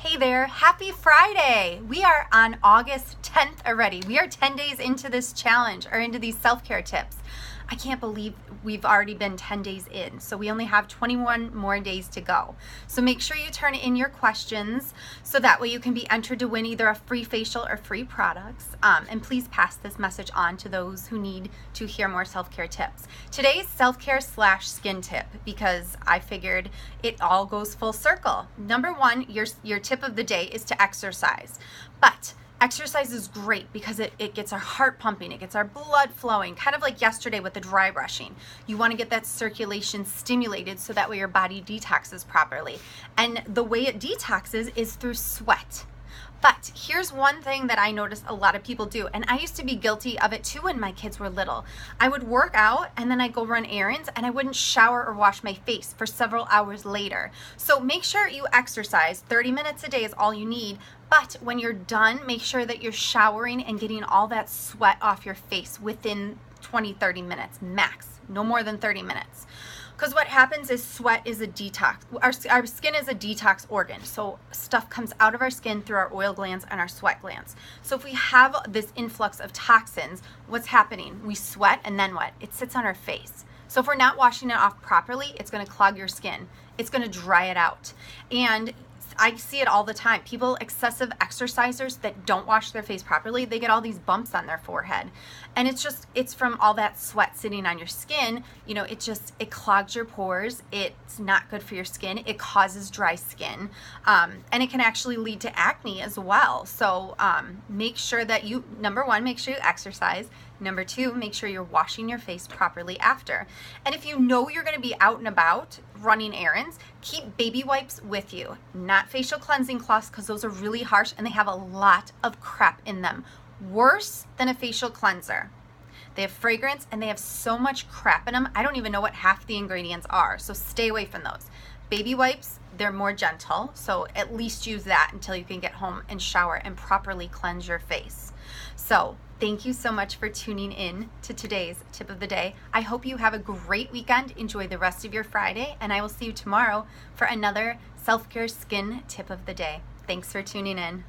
Hey there, happy Friday! We are on August 10th already. We are 10 days into this challenge or into these self-care tips. I can't believe we've already been 10 days in, so we only have 21 more days to go. So make sure you turn in your questions so that way you can be entered to win either a free facial or free products. And please pass this message on to those who need to hear more self-care tips. Today's self-care / skin tip, because I figured it all goes full circle. Number one, your tip of the day is to exercise. But exercise is great because it gets our heart pumping, it gets our blood flowing, kind of like yesterday with the dry brushing. You want to get that circulation stimulated so that way your body detoxes properly. And the way it detoxes is through sweat. But here's one thing that I noticed a lot of people do, and I used to be guilty of it too when my kids were little. I would work out and then I'd go run errands and I wouldn't shower or wash my face for several hours later. So make sure you exercise. 30 minutes a day is all you need. But when you're done, make sure that you're showering and getting all that sweat off your face within 20-30 minutes max, no more than 30 minutes. Because what happens is sweat is a detox. Our skin is a detox organ. So stuff comes out of our skin through our oil glands and our sweat glands. So if we have this influx of toxins, what's happening? We sweat and then what? It sits on our face. So if we're not washing it off properly, it's going to clog your skin. It's going to dry it out. And I see it all the time. People, excessive exercisers that don't wash their face properly, they get all these bumps on their forehead. And it's from all that sweat sitting on your skin. You know, it clogs your pores. It's not good for your skin. It causes dry skin. And it can actually lead to acne as well. So make sure that number one, make sure you exercise. Number two, make sure you're washing your face properly after. And if you know you're going to be out and about running errands, keep baby wipes with you, not facial cleansing cloths, because those are really harsh and they have a lot of crap in them. Worse than a facial cleanser. They have fragrance and they have so much crap in them. I don't even know what half the ingredients are, so stay away from those. Baby wipes, they're more gentle, so at least use that until you can get home and shower and properly cleanse your face. So thank you so much for tuning in to today's tip of the day. I hope you have a great weekend. Enjoy the rest of your Friday, and I will see you tomorrow for another self-care skin tip of the day. Thanks for tuning in.